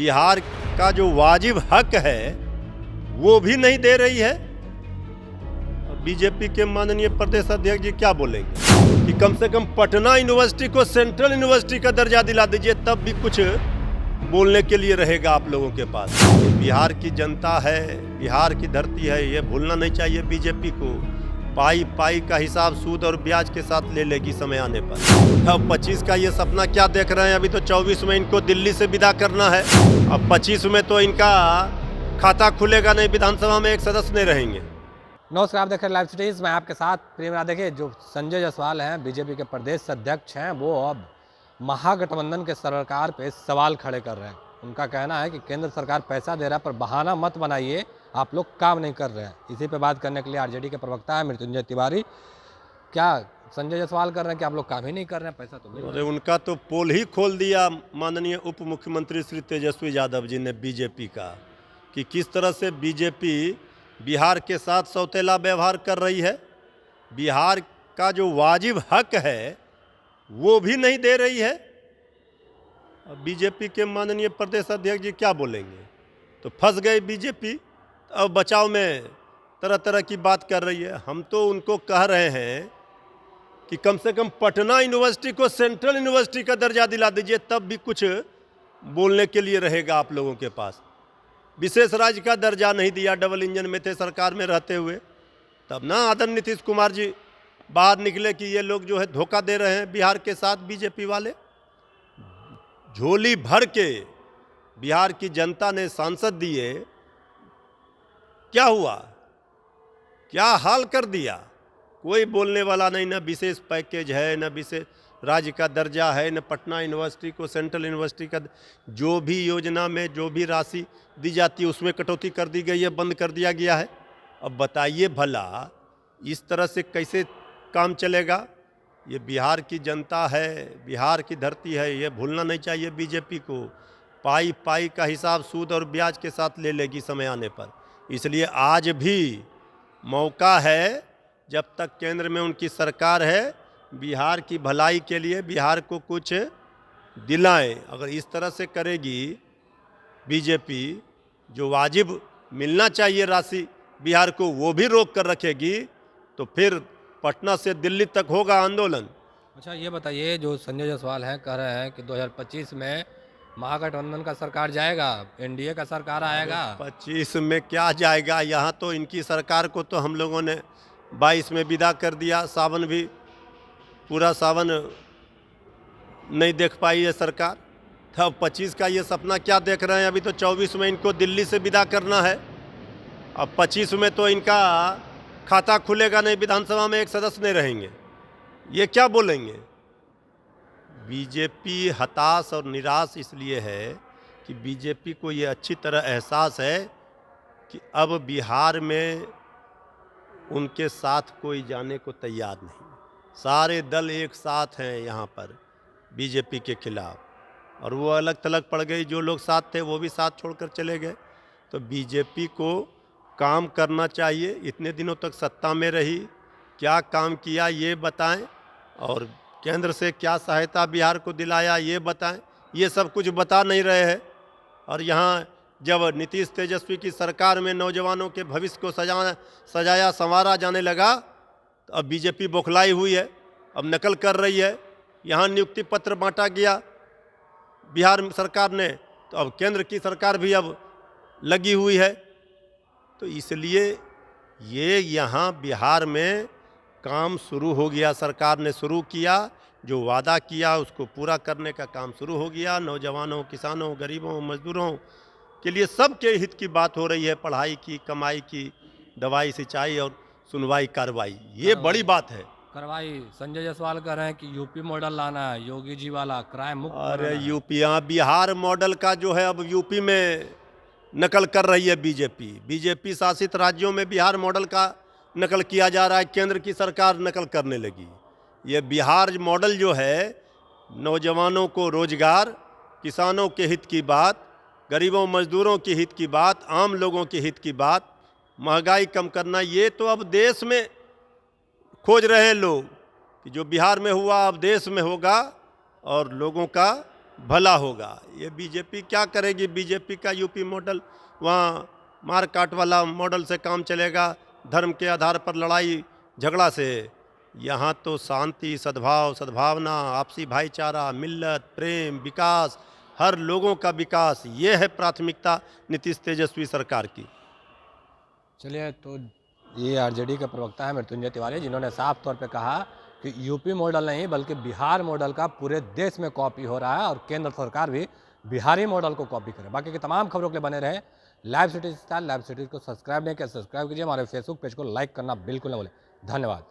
बिहार का जो वाजिब हक है वो भी नहीं दे रही है। बीजेपी के माननीय प्रदेश अध्यक्ष जी क्या बोलेंगे कि कम से कम पटना यूनिवर्सिटी को सेंट्रल यूनिवर्सिटी का दर्जा दिला दीजिए, तब भी कुछ बोलने के लिए रहेगा आप लोगों के पास। बिहार की जनता है, बिहार की धरती है, ये भूलना नहीं चाहिए बीजेपी को। पाई पाई का हिसाब सूद और ब्याज के साथ ले लेगी समय आने पर। अब 25 का ये सपना क्या देख रहे हैं? अभी तो 24 में इनको दिल्ली से विदा करना है। अब 25 में तो इनका खाता खुलेगा नहीं, विधानसभा में एक सदस्य नहीं रहेंगे। नमस्कार, आप देख रहे हैं लाइव सिटीज। मैं आपके साथ प्रेम। देखिए, जो संजय जायसवाल हैं, बीजेपी के प्रदेश अध्यक्ष हैं, वो अब महागठबंधन के सरकार पे सवाल खड़े कर रहे हैं। उनका कहना है कि केंद्र सरकार पैसा दे रहा है, पर बहाना मत बनाइए, आप लोग काम नहीं कर रहे हैं। इसी पे बात करने के लिए आरजेडी के प्रवक्ता है मृत्युंजय तिवारी। क्या संजय जायसवाल कर रहे हैं कि आप लोग काम ही नहीं कर रहे हैं, पैसा तो मिल रहा है? अरे उनका तो पोल ही खोल दिया माननीय उप मुख्यमंत्री श्री तेजस्वी यादव जी ने बीजेपी का, कि किस तरह से बीजेपी बिहार के साथ सौतेला व्यवहार कर रही है। बिहार का जो वाजिब हक है वो भी नहीं दे रही है। बीजेपी के माननीय प्रदेश अध्यक्ष जी क्या बोलेंगे? तो फंस गई बीजेपी। अब बचाव में तरह तरह की बात कर रही है। हम तो उनको कह रहे हैं कि कम से कम पटना यूनिवर्सिटी को सेंट्रल यूनिवर्सिटी का दर्जा दिला दीजिए, तब भी कुछ बोलने के लिए रहेगा आप लोगों के पास। विशेष राज्य का दर्जा नहीं दिया, डबल इंजन में थे सरकार में रहते हुए, तब ना आदरणीय नीतीश कुमार जी बाहर निकले कि ये लोग जो है धोखा दे रहे हैं बिहार के साथ। बीजेपी वाले झोली भर के बिहार की जनता ने सांसद दिए, क्या हुआ, क्या हाल कर दिया? कोई बोलने वाला नहीं। न विशेष पैकेज है, न विशेष राज्य का दर्जा है, न पटना यूनिवर्सिटी को सेंट्रल यूनिवर्सिटी का। जो भी योजना में जो भी राशि दी जाती है उसमें कटौती कर दी गई है, बंद कर दिया गया है। अब बताइए भला इस तरह से कैसे काम चलेगा? ये बिहार की जनता है, बिहार की धरती है, ये भूलना नहीं चाहिए बीजेपी को। पाई पाई का हिसाब सूद और ब्याज के साथ ले लेगी समय आने पर। इसलिए आज भी मौका है, जब तक केंद्र में उनकी सरकार है, बिहार की भलाई के लिए बिहार को कुछ दिलाएं। अगर इस तरह से करेगी बीजेपी, जो वाजिब मिलना चाहिए राशि बिहार को वो भी रोक कर रखेगी, तो फिर पटना से दिल्ली तक होगा आंदोलन। अच्छा, ये बताइए, जो संजय जायसवाल हैं कह रहे हैं कि 2025 में महागठबंधन का सरकार जाएगा, एनडीए का सरकार आएगा। 25 में क्या जाएगा? यहाँ तो इनकी सरकार को तो हम लोगों ने 22 में विदा कर दिया। सावन भी पूरा सावन नहीं देख पाई है सरकार। तब 25 का ये सपना क्या देख रहे हैं? अभी तो 24 में इनको दिल्ली से विदा करना है। अब 25 में तो इनका खाता खुलेगा नहीं, विधानसभा में एक सदस्य नहीं रहेंगे। ये क्या बोलेंगे? बीजेपी हताश और निराश इसलिए है कि बीजेपी को ये अच्छी तरह एहसास है कि अब बिहार में उनके साथ कोई जाने को तैयार नहीं। सारे दल एक साथ हैं यहाँ पर बीजेपी के खिलाफ, और वो अलग थलग पड़ गई। जो लोग साथ थे वो भी साथ छोड़कर चले गए। तो बीजेपी को काम करना चाहिए। इतने दिनों तक सत्ता में रही, क्या काम किया ये बताएं, और केंद्र से क्या सहायता बिहार को दिलाया ये बताएं। ये सब कुछ बता नहीं रहे हैं। और यहाँ जब नीतीश तेजस्वी की सरकार में नौजवानों के भविष्य को सजाया संवारा जाने लगा, तो अब बीजेपी बौखलाई हुई है, अब नकल कर रही है। यहाँ नियुक्ति पत्र बांटा गया बिहार सरकार ने, तो अब केंद्र की सरकार भी अब लगी हुई है। तो इसलिए ये यहाँ बिहार में काम शुरू हो गया। सरकार ने शुरू किया, जो वादा किया उसको पूरा करने का काम शुरू हो गया। नौजवानों, किसानों, गरीबों, मजदूरों के लिए सबके हित की बात हो रही है। पढ़ाई की, कमाई की, दवाई, सिंचाई और सुनवाई कार्रवाई, ये बड़ी बात है। करवाई। संजय जायसवाल कह रहे हैं कि यूपी मॉडल लाना है, योगी जी वाला क्राइम मुक्त। अरे यूपी, यहाँ बिहार मॉडल का जो है अब यूपी में नकल कर रही है बीजेपी। बीजेपी शासित राज्यों में बिहार मॉडल का नकल किया जा रहा है, केंद्र की सरकार नकल करने लगी। ये बिहार मॉडल जो है, नौजवानों को रोजगार, किसानों के हित की बात, गरीबों मजदूरों के हित की बात, आम लोगों के हित की बात, महंगाई कम करना, ये तो अब देश में खोज रहे हैं लोग कि जो बिहार में हुआ अब देश में होगा और लोगों का भला होगा। ये बीजेपी क्या करेगी? बीजेपी का यूपी मॉडल, वहाँ मार काट वाला मॉडल से काम चलेगा, धर्म के आधार पर लड़ाई झगड़ा से। यहाँ तो शांति, सद्भाव, सद्भावना, आपसी भाईचारा, मिल्लत, प्रेम, विकास, हर लोगों का विकास, ये है प्राथमिकता नीतीश तेजस्वी सरकार की। चलिए, तो ये आरजेडी के प्रवक्ता हैं मृत्युंजय तिवारी, जिन्होंने साफ तौर पे कहा कि यूपी मॉडल नहीं बल्कि बिहार मॉडल का पूरे देश में कॉपी हो रहा है और केंद्र सरकार भी बिहारी मॉडल को कॉपी करे। बाकी की तमाम खबरों के लिए बने रहे live city star. Live city को सब्सक्राइब नहीं किया, सब्सक्राइब कीजिए। हमारे फेसबुक पेज को लाइक करना बिल्कुल न भूलें। धन्यवाद।